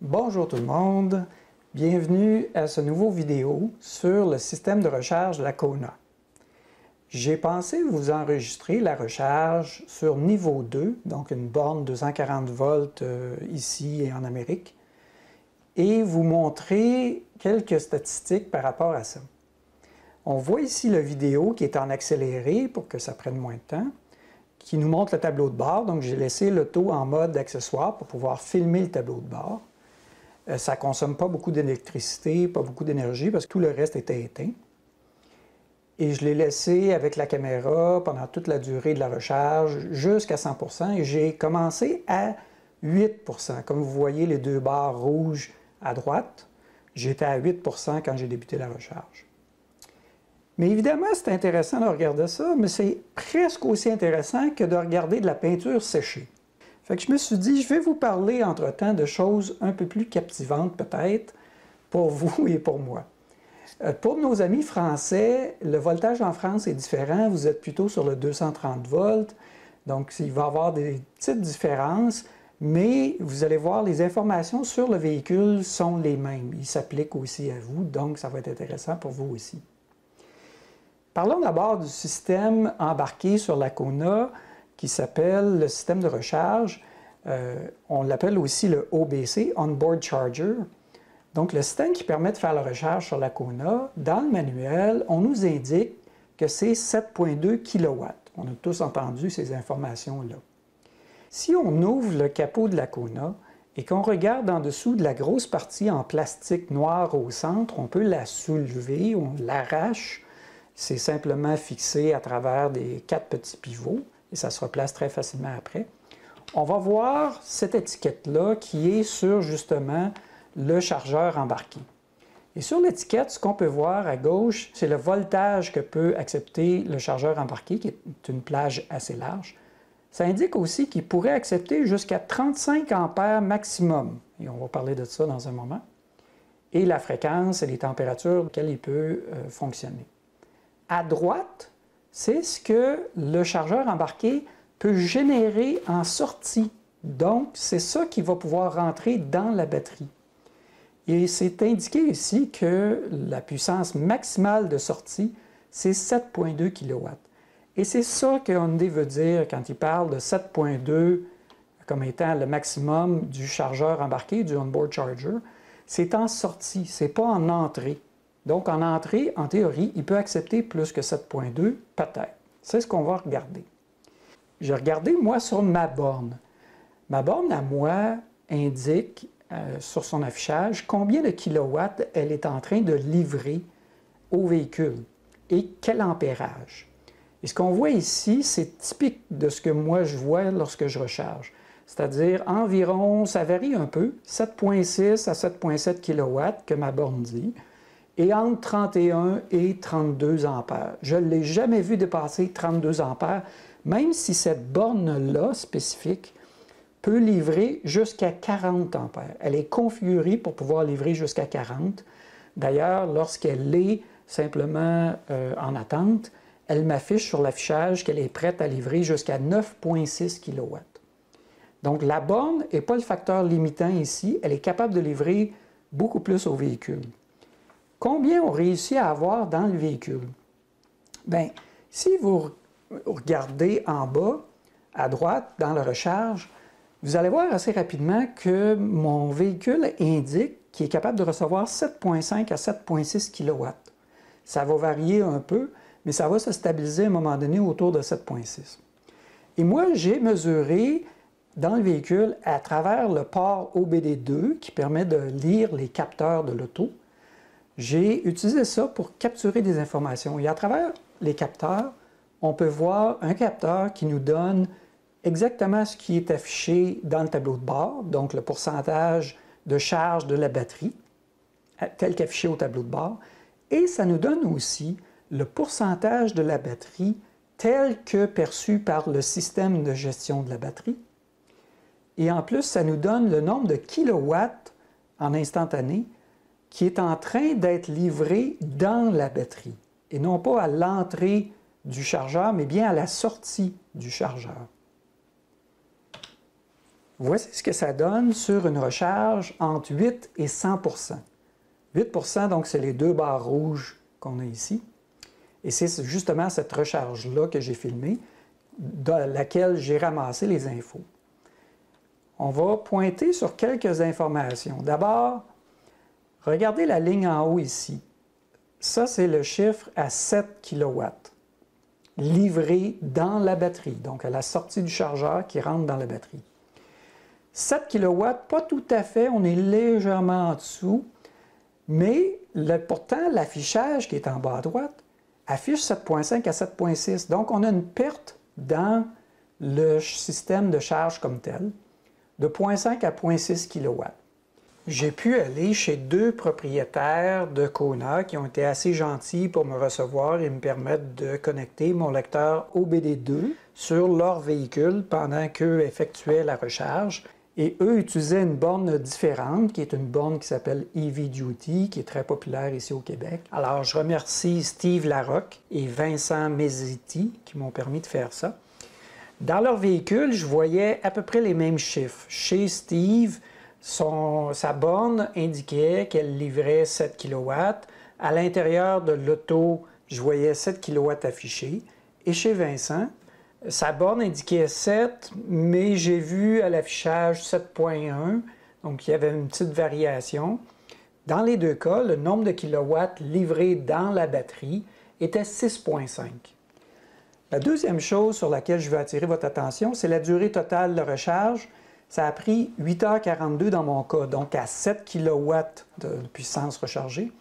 Bonjour tout le monde, bienvenue à ce nouveau vidéo sur le système de recharge de la Kona. J'ai pensé vous enregistrer la recharge sur niveau 2, donc une borne 240 volts ici et en Amérique, et vous montrer quelques statistiques par rapport à ça. On voit ici la vidéo qui est en accéléré pour que ça prenne moins de temps, qui nous montre le tableau de bord, donc j'ai laissé l'auto en mode accessoire pour pouvoir filmer le tableau de bord. Ça ne consomme pas beaucoup d'électricité, pas beaucoup d'énergie, parce que tout le reste était éteint. Et je l'ai laissé avec la caméra pendant toute la durée de la recharge, jusqu'à 100%, et j'ai commencé à 8%. Comme vous voyez les deux barres rouges à droite, j'étais à 8% quand j'ai débuté la recharge. Mais évidemment, c'est intéressant de regarder ça, mais c'est presque aussi intéressant que de regarder de la peinture séchée. Fait que je me suis dit, je vais vous parler entre-temps de choses un peu plus captivantes peut-être pour vous et pour moi. Pour nos amis français, le voltage en France est différent. Vous êtes plutôt sur le 230 volts, donc il va y avoir des petites différences, mais vous allez voir, les informations sur le véhicule sont les mêmes. Ils s'appliquent aussi à vous, donc ça va être intéressant pour vous aussi. Parlons d'abord du système embarqué sur la Kona, qui s'appelle le système de recharge. On l'appelle aussi le OBC, On-Board Charger. Donc, le système qui permet de faire la recharge sur la Kona, dans le manuel, on nous indique que c'est 7,2 kW. On a tous entendu ces informations-là. Si on ouvre le capot de la Kona et qu'on regarde en dessous de la grosse partie en plastique noir au centre, on peut la soulever, on l'arrache. C'est simplement fixé à travers des 4 petits pivots et ça se replace très facilement après. On va voir cette étiquette-là qui est sur justement le chargeur embarqué. Et sur l'étiquette, ce qu'on peut voir à gauche, c'est le voltage que peut accepter le chargeur embarqué, qui est une plage assez large. Ça indique aussi qu'il pourrait accepter jusqu'à 35 ampères maximum. Et on va parler de ça dans un moment. Et la fréquence et les températures auxquelles il peut fonctionner. À droite, c'est ce que le chargeur embarqué peut générer en sortie. Donc, c'est ça qui va pouvoir rentrer dans la batterie. Et c'est indiqué ici que la puissance maximale de sortie, c'est 7,2 kW. Et c'est ça que Hyundai veut dire quand il parle de 7,2 comme étant le maximum du chargeur embarqué, du on-board charger. C'est en sortie, ce n'est pas en entrée. Donc, en entrée, en théorie, il peut accepter plus que 7,2, peut-être. C'est ce qu'on va regarder. J'ai regardé, moi, sur ma borne. Ma borne, à moi, indique sur son affichage combien de kilowatts elle est en train de livrer au véhicule et quel ampérage. Et ce qu'on voit ici, c'est typique de ce que moi je vois lorsque je recharge. C'est-à-dire environ, ça varie un peu, 7,6 à 7,7 kW que ma borne dit, et entre 31 et 32 ampères. Je ne l'ai jamais vu dépasser 32 ampères, même si cette borne-là spécifique peut livrer jusqu'à 40 ampères. Elle est configurée pour pouvoir livrer jusqu'à 40. D'ailleurs, lorsqu'elle est simplement en attente, elle m'affiche sur l'affichage qu'elle est prête à livrer jusqu'à 9,6 kW. Donc, la borne n'est pas le facteur limitant ici. Elle est capable de livrer beaucoup plus au véhicule. Combien on réussit à avoir dans le véhicule? Bien, si vous regardez en bas, à droite, dans la recharge, vous allez voir assez rapidement que mon véhicule indique qu'il est capable de recevoir 7,5 à 7,6 kW. Ça va varier un peu, mais ça va se stabiliser à un moment donné autour de 7,6. Et moi, j'ai mesuré dans le véhicule à travers le port OBD2 qui permet de lire les capteurs de l'auto. J'ai utilisé ça pour capturer des informations. Et à travers les capteurs, on peut voir un capteur qui nous donne exactement ce qui est affiché dans le tableau de bord, donc le pourcentage de charge de la batterie, tel qu'affiché au tableau de bord. Et ça nous donne aussi le pourcentage de la batterie tel que perçu par le système de gestion de la batterie. Et en plus, ça nous donne le nombre de kilowatts en instantané qui est en train d'être livré dans la batterie, et non pas à l'entrée du chargeur, mais bien à la sortie du chargeur. Voici ce que ça donne sur une recharge entre 8 et 100 8 donc c'est les deux barres rouges qu'on a ici. Et c'est justement cette recharge-là que j'ai filmée, dans laquelle j'ai ramassé les infos. On va pointer sur quelques informations. D'abord, regardez la ligne en haut ici. Ça, c'est le chiffre à 7 kW, livré dans la batterie, donc à la sortie du chargeur qui rentre dans la batterie. 7 kW, pas tout à fait, on est légèrement en dessous, mais pourtant, l'affichage qui est en bas à droite affiche 7.5 à 7.6. Donc, on a une perte dans le système de charge comme tel de 0.5 à 0.6 kW. J'ai pu aller chez deux propriétaires de Kona qui ont été assez gentils pour me recevoir et me permettre de connecter mon lecteur OBD2 sur leur véhicule pendant qu'eux effectuaient la recharge. Et eux utilisaient une borne différente, qui est une borne qui s'appelle EV Duty, qui est très populaire ici au Québec. Alors, je remercie Steve Larocque et Vincent Mezzetti qui m'ont permis de faire ça. Dans leur véhicule, je voyais à peu près les mêmes chiffres. Chez Steve, sa borne indiquait qu'elle livrait 7 kW. À l'intérieur de l'auto, je voyais 7 kW affichés. Et chez Vincent, sa borne indiquait 7, mais j'ai vu à l'affichage 7.1, donc il y avait une petite variation. Dans les deux cas, le nombre de kilowatts livrés dans la batterie était 6.5. La deuxième chose sur laquelle je veux attirer votre attention, c'est la durée totale de recharge. Ça a pris 8h42 dans mon cas, donc à 7 kW de puissance rechargée.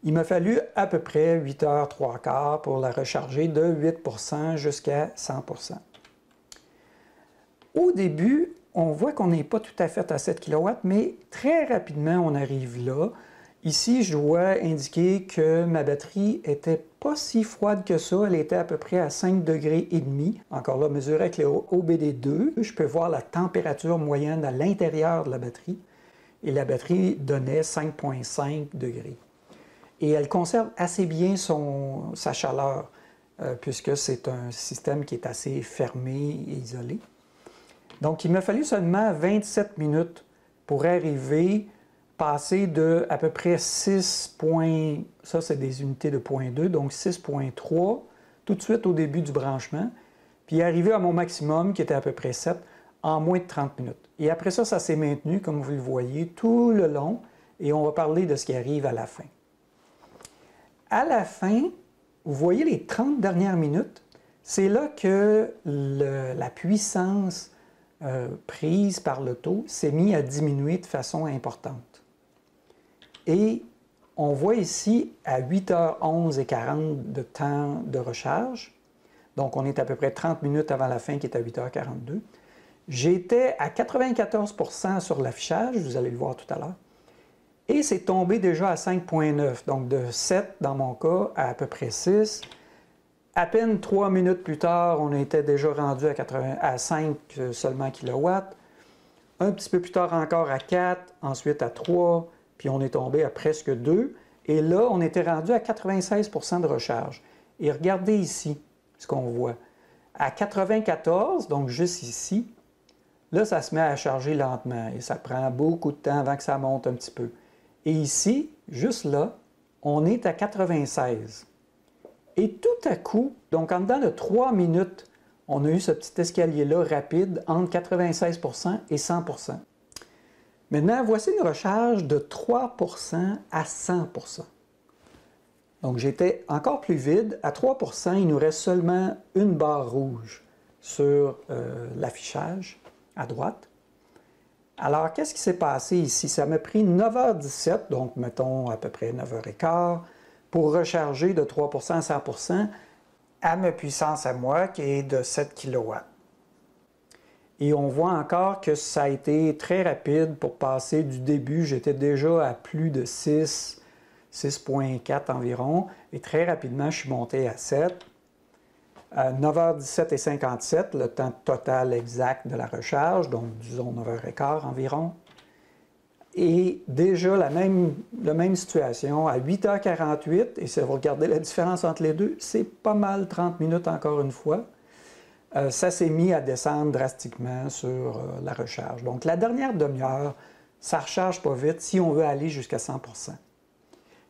Il m'a fallu à peu près 8h15 pour la recharger de 8 jusqu'à 100 %. Au début, on voit qu'on n'est pas tout à fait à 7 kW, mais très rapidement, on arrive là. Ici, je dois indiquer que ma batterie n'était pas si froide que ça. Elle était à peu près à 5,5 degrés. Encore là, mesuré avec le OBD2, je peux voir la température moyenne à l'intérieur de la batterie. Et la batterie donnait 5,5 degrés. Et elle conserve assez bien sa chaleur, puisque c'est un système qui est assez fermé et isolé. Donc, il m'a fallu seulement 27 minutes pour arriver, passer de à peu près 6. Ça, c'est des unités de 0.2, donc 6.3, tout de suite au début du branchement, puis arriver à mon maximum, qui était à peu près 7, en moins de 30 minutes. Et après ça, ça s'est maintenu, comme vous le voyez, tout le long, et on va parler de ce qui arrive à la fin. À la fin, vous voyez les 30 dernières minutes, c'est là que la puissance prise par l'auto s'est mise à diminuer de façon importante. Et on voit ici à 8h11:40 de temps de recharge, donc on est à peu près 30 minutes avant la fin qui est à 8h42. J'étais à 94 % sur l'affichage, vous allez le voir tout à l'heure. Et c'est tombé déjà à 5.9, donc de 7 dans mon cas à peu près 6. À peine 3 minutes plus tard, on était déjà rendu à 5 seulement kilowatts. Un petit peu plus tard encore à 4, ensuite à 3, puis on est tombé à presque 2. Et là, on était rendu à 96 % de recharge. Et regardez ici ce qu'on voit. À 94, donc juste ici, là, ça se met à charger lentement et ça prend beaucoup de temps avant que ça monte un petit peu. Et ici, juste là, on est à 96. Et tout à coup, donc en dedans de 3 minutes, on a eu ce petit escalier-là rapide entre 96 % et 100 %. Maintenant, voici une recharge de 3 % à 100 %. Donc j'étais encore plus vide. À 3 %, il nous reste seulement une barre rouge sur l'affichage à droite. Alors, qu'est-ce qui s'est passé ici? Ça m'a pris 9h17, donc mettons à peu près 9h15, pour recharger de 3 % à 100 % à ma puissance à moi, qui est de 7 kW. Et on voit encore que ça a été très rapide pour passer du début. J'étais déjà à plus de 6, 6.4 environ, et très rapidement, je suis monté à 7. À 9h17 et 57, le temps total exact de la recharge, donc disons 9h15 environ. Et déjà la même situation à 8h48, et si vous regardez la différence entre les deux, c'est pas mal 30 minutes encore une fois. ça s'est mis à descendre drastiquement sur la recharge. Donc, la dernière demi-heure, ça ne recharge pas vite si on veut aller jusqu'à 100 %.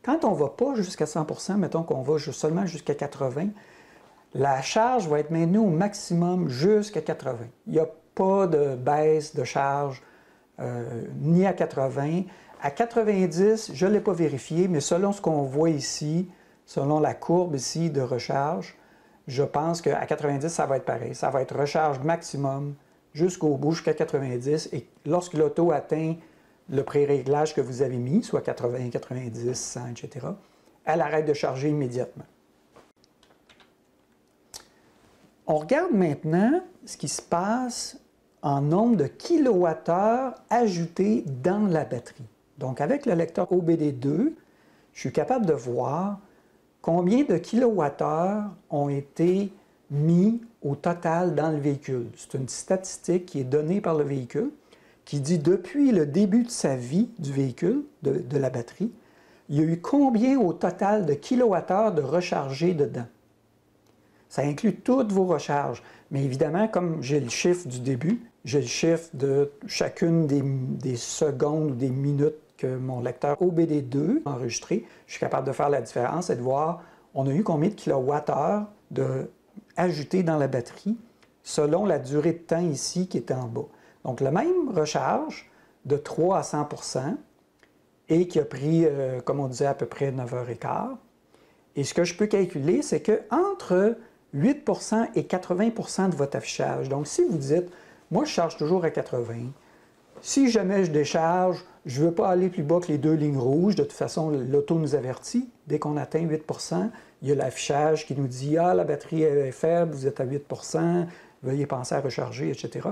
Quand on ne va pas jusqu'à 100 %, mettons qu'on va seulement jusqu'à 80 %, la charge va être maintenue au maximum jusqu'à 80 %. Il n'y a pas de baisse de charge ni à 80. À 90, je ne l'ai pas vérifié, mais selon ce qu'on voit ici, selon la courbe ici de recharge, je pense qu'à 90, ça va être pareil. Ça va être recharge maximum jusqu'au bout, jusqu'à 90. Et lorsque l'auto atteint le pré-réglage que vous avez mis, soit 80, 90, 100, etc., elle arrête de charger immédiatement. On regarde maintenant ce qui se passe en nombre de kilowattheures ajoutés dans la batterie. Donc, avec le lecteur OBD2, je suis capable de voir combien de kilowattheures ont été mis au total dans le véhicule. C'est une statistique qui est donnée par le véhicule, qui dit depuis le début de sa vie du véhicule, de la batterie, il y a eu combien au total de kilowattheures de rechargés dedans. Ça inclut toutes vos recharges. Mais évidemment, comme j'ai le chiffre du début, j'ai le chiffre de chacune des secondes ou des minutes que mon lecteur OBD2 a enregistré, je suis capable de faire la différence et de voir on a eu combien de kilowattheures ajoutés dans la batterie selon la durée de temps ici qui est en bas. Donc, la même recharge de 3 à 100 % et qui a pris, comme on disait, à peu près 9h15. Et ce que je peux calculer, c'est qu'entre 8 % et 80 % de votre affichage. Donc, si vous dites, moi, je charge toujours à 80. Si jamais je décharge, je ne veux pas aller plus bas que les 2 lignes rouges. De toute façon, l'auto nous avertit. Dès qu'on atteint 8 %, il y a l'affichage qui nous dit « Ah, la batterie est faible, vous êtes à 8 %, veuillez penser à recharger, etc. »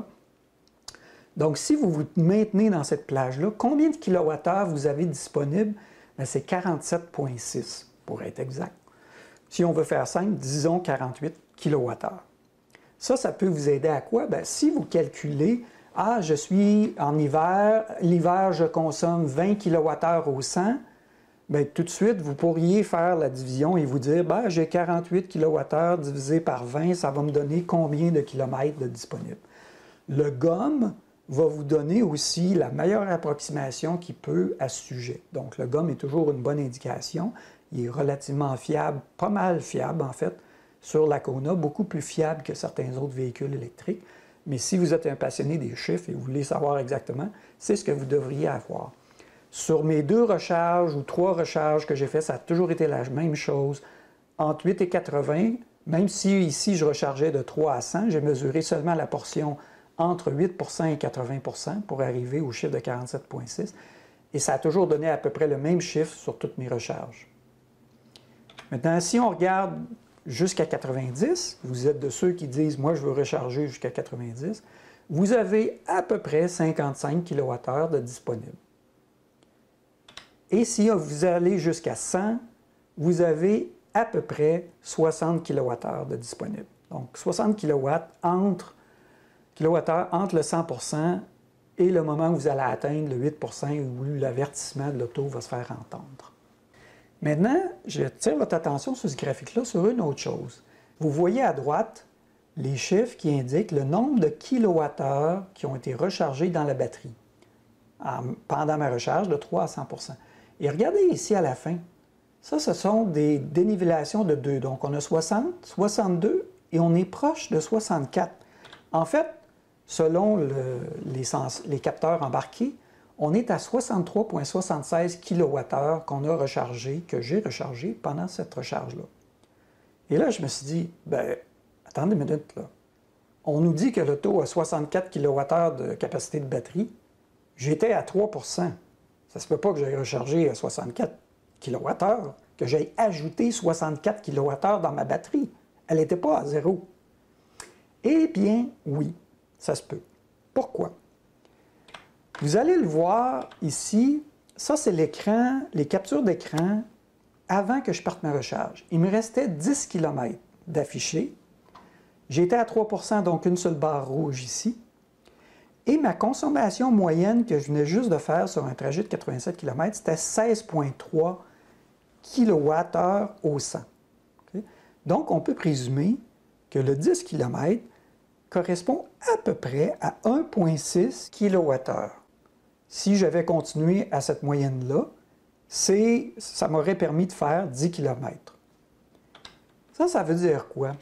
Donc, si vous vous maintenez dans cette plage-là, combien de kilowattheures vous avez disponible? C'est 47,6 pour être exact. Si on veut faire simple, disons 48 kWh. Ça peut vous aider à quoi? Bien, si vous calculez, ah, je suis en hiver, l'hiver, je consomme 20 kWh au 100, bien, tout de suite, vous pourriez faire la division et vous dire, bien, j'ai 48 kWh divisé par 20, ça va me donner combien de kilomètres de disponible. Le GOM va vous donner aussi la meilleure approximation qu'il peut à ce sujet. Donc, le GOM est toujours une bonne indication. Il est relativement fiable, pas mal fiable en fait, sur la Kona, beaucoup plus fiable que certains autres véhicules électriques. Mais si vous êtes un passionné des chiffres et vous voulez savoir exactement, c'est ce que vous devriez avoir. Sur mes 2 recharges ou 3 recharges que j'ai fait, ça a toujours été la même chose. Entre 8 et 80, même si ici je rechargeais de 3 à 100, j'ai mesuré seulement la portion entre 8 % et 80 % pour arriver au chiffre de 47,6. Et ça a toujours donné à peu près le même chiffre sur toutes mes recharges. Maintenant, si on regarde jusqu'à 90, vous êtes de ceux qui disent « moi, je veux recharger jusqu'à 90 », vous avez à peu près 55 kWh de disponible. Et si vous allez jusqu'à 100, vous avez à peu près 60 kWh de disponible. Donc, 60 kW entre le 100 % et le moment où vous allez atteindre le 8 % où l'avertissement de l'auto va se faire entendre. Maintenant, j'attire votre attention sur ce graphique-là sur une autre chose. Vous voyez à droite les chiffres qui indiquent le nombre de kilowattheures qui ont été rechargés dans la batterie pendant ma recharge de 3 à 100 %. Et regardez ici à la fin, ça, ce sont des dénivellations de 2. Donc, on a 60, 62 et on est proche de 64. En fait, selon les capteurs embarqués, on est à 63,76 kWh qu'on a rechargé, que j'ai rechargé pendant cette recharge-là. Et là, je me suis dit, bien, attendez une minute, là. On nous dit que l'auto a 64 kWh de capacité de batterie. J'étais à 3 %. Ça ne se peut pas que j'aie rechargé à 64 kWh, que j'aie ajouté 64 kWh dans ma batterie. Elle n'était pas à 0. Eh bien, oui, ça se peut. Pourquoi? Vous allez le voir ici, ça c'est l'écran, les captures d'écran avant que je parte ma recharge. Il me restait 10 km d'affiché. J'étais à 3 %, donc une seule barre rouge ici. Et ma consommation moyenne que je venais juste de faire sur un trajet de 87 km, c'était 16,3 kWh au 100. Okay? Donc, on peut présumer que le 10 km correspond à peu près à 1,6 kWh. Si j'avais continué à cette moyenne-là, ça m'aurait permis de faire 10 km. Ça veut dire quoi?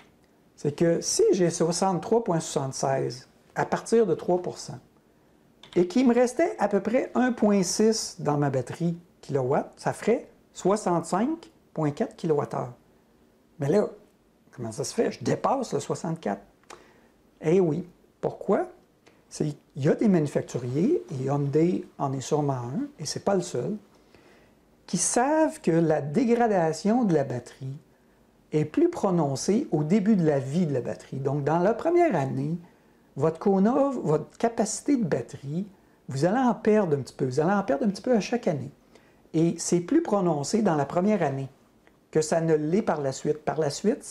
C'est que si j'ai 63,76 à partir de 3 et qu'il me restait à peu près 1,6 dans ma batterie kilowatt, ça ferait 65,4 kWh. Mais là, comment ça se fait? Je dépasse le 64. Eh oui. Pourquoi? Il y a des manufacturiers, et Hyundai en est sûrement un, et ce n'est pas le seul, qui savent que la dégradation de la batterie est plus prononcée au début de la vie de la batterie. Donc, dans la première année, votre Kona, votre capacité de batterie, vous allez en perdre un petit peu. Vous allez en perdre un petit peu à chaque année. Et c'est plus prononcé dans la première année que ça ne l'est par la suite. Par la suite,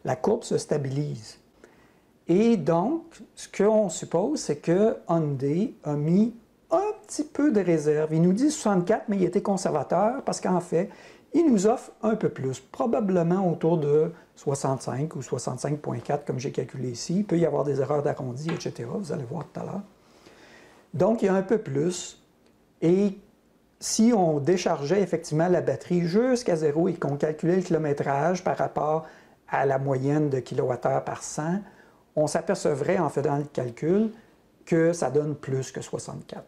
la courbe se stabilise. Et donc, ce qu'on suppose, c'est que Hyundai a mis un petit peu de réserve. Il nous dit 64, mais il était conservateur parce qu'en fait, il nous offre un peu plus, probablement autour de 65 ou 65,4 comme j'ai calculé ici. Il peut y avoir des erreurs d'arrondi, etc. Vous allez voir tout à l'heure. Donc, il y a un peu plus. Et si on déchargeait effectivement la batterie jusqu'à 0 et qu'on calculait le kilométrage par rapport à la moyenne de kilowattheures par 100, on s'apercevrait en faisant le calcul que ça donne plus que 64.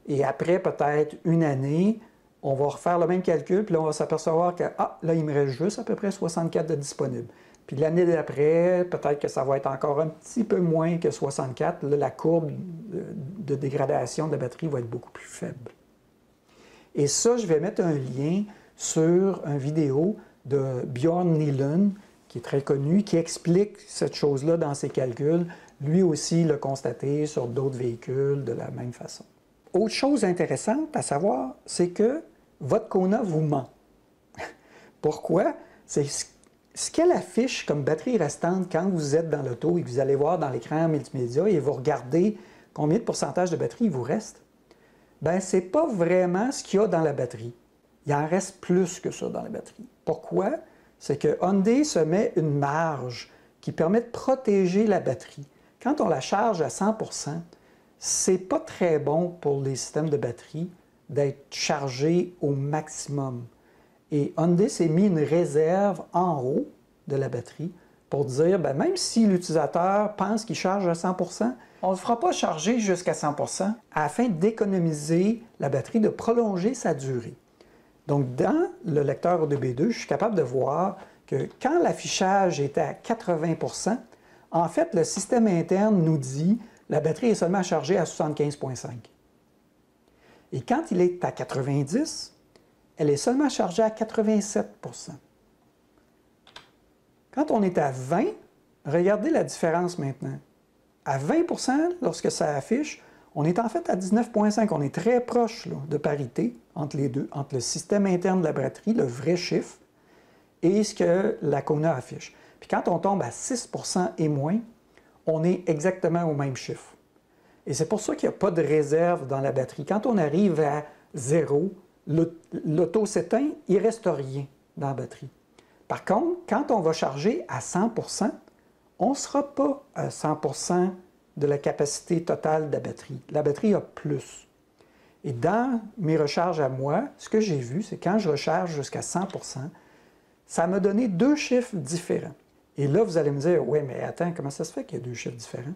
Et après peut-être une année, on va refaire le même calcul, puis là on va s'apercevoir que, là il me reste juste à peu près 64 de disponible. Puis l'année d'après, peut-être que ça va être encore un petit peu moins que 64. Là, la courbe de dégradation de la batterie va être beaucoup plus faible. Et ça, je vais mettre un lien sur une vidéo de Björn Nylund, qui est très connu, qui explique cette chose-là dans ses calculs. Lui aussi l'a constaté sur d'autres véhicules de la même façon. Autre chose intéressante à savoir, c'est que votre Kona vous ment. Pourquoi? C'est ce qu'elle affiche comme batterie restante quand vous êtes dans l'auto et que vous allez voir dans l'écran multimédia et vous regardez combien de pourcentage de batterie il vous reste. Bien, ce n'est pas vraiment ce qu'il y a dans la batterie. Il en reste plus que ça dans la batterie. Pourquoi? C'est que Hyundai se met une marge qui permet de protéger la batterie. Quand on la charge à 100 %, c'est pas très bon pour les systèmes de batterie d'être chargé au maximum. Et Hyundai s'est mis une réserve en haut de la batterie pour dire, bien, même si l'utilisateur pense qu'il charge à 100 %, on ne le fera pas charger jusqu'à 100 % afin d'économiser la batterie, de prolonger sa durée. Donc, dans le lecteur ODB2, je suis capable de voir que quand l'affichage est à 80 %, en fait, le système interne nous dit que la batterie est seulement chargée à 75,5 %. Et quand il est à 90, elle est seulement chargée à 87 %. Quand on est à 20, regardez la différence maintenant. À 20 %, lorsque ça affiche, on est en fait à 19,5 %. On est très proche là, de parité entre les deux, entre le système interne de la batterie, le vrai chiffre, et ce que la Kona affiche. Puis quand on tombe à 6 % et moins, on est exactement au même chiffre. Et c'est pour ça qu'il n'y a pas de réserve dans la batterie. Quand on arrive à 0, l'auto s'éteint, il ne reste rien dans la batterie. Par contre, quand on va charger à 100 %, on ne sera pas à 100 % de la capacité totale de la batterie. La batterie a plus. Et dans mes recharges à moi, ce que j'ai vu, c'est quand je recharge jusqu'à 100 %, ça m'a donné deux chiffres différents. Et là, vous allez me dire, oui, mais attends, comment ça se fait qu'il y a deux chiffres différents?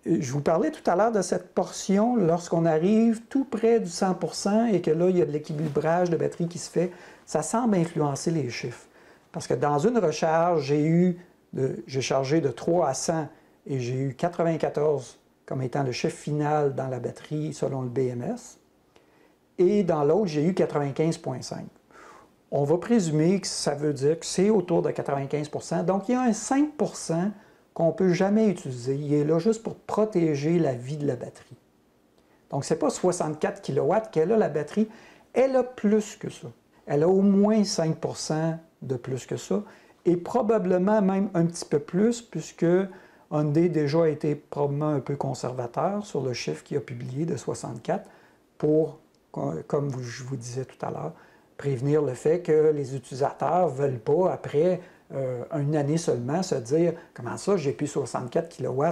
Je vous parlais tout à l'heure de cette portion lorsqu'on arrive tout près du 100 % et que là, il y a de l'équilibrage de batterie qui se fait. Ça semble influencer les chiffres. Parce que dans une recharge, j'ai chargé de 3 à 100 et j'ai eu 94 comme étant le chiffre final dans la batterie selon le BMS. Et dans l'autre, j'ai eu 95,5. On va présumer que ça veut dire que c'est autour de 95 %. Donc, il y a un 5 % qu'on ne peut jamais utiliser. Il est là juste pour protéger la vie de la batterie. Donc, ce n'est pas 64 kW qu'elle a, la batterie. Elle a plus que ça. Elle a au moins 5 % de plus que ça. Et probablement même un petit peu plus, puisque Hyundai déjà a été probablement un peu conservateur sur le chiffre qu'il a publié de 64 pour, comme je vous disais tout à l'heure, prévenir le fait que les utilisateurs ne veulent pas, après une année seulement, se dire « Comment ça, j'ai plus 64 kW?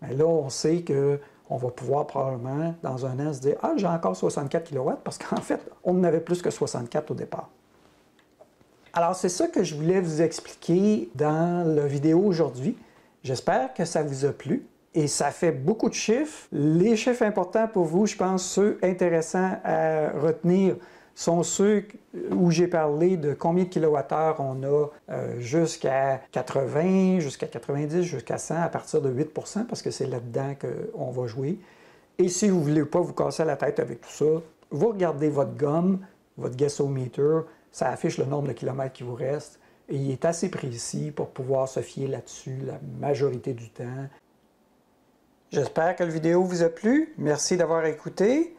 Mais là, on sait qu'on va pouvoir probablement, dans un an, se dire « Ah, j'ai encore 64 kW » parce qu'en fait, on en avait plus que 64 au départ. Alors, c'est ça que je voulais vous expliquer dans la vidéo aujourd'hui. J'espère que ça vous a plu. Et ça fait beaucoup de chiffres. Les chiffres importants pour vous, je pense, ceux intéressants à retenir, sont ceux où j'ai parlé de combien de kilowattheures on a jusqu'à 80, jusqu'à 90, jusqu'à 100 à partir de 8 % parce que c'est là-dedans qu'on va jouer. Et si vous ne voulez pas vous casser la tête avec tout ça, vous regardez votre gomme, votre guessometer, ça affiche le nombre de kilomètres qui vous reste et il est assez précis pour pouvoir se fier là-dessus la majorité du temps. J'espère que la vidéo vous a plu. Merci d'avoir écouté.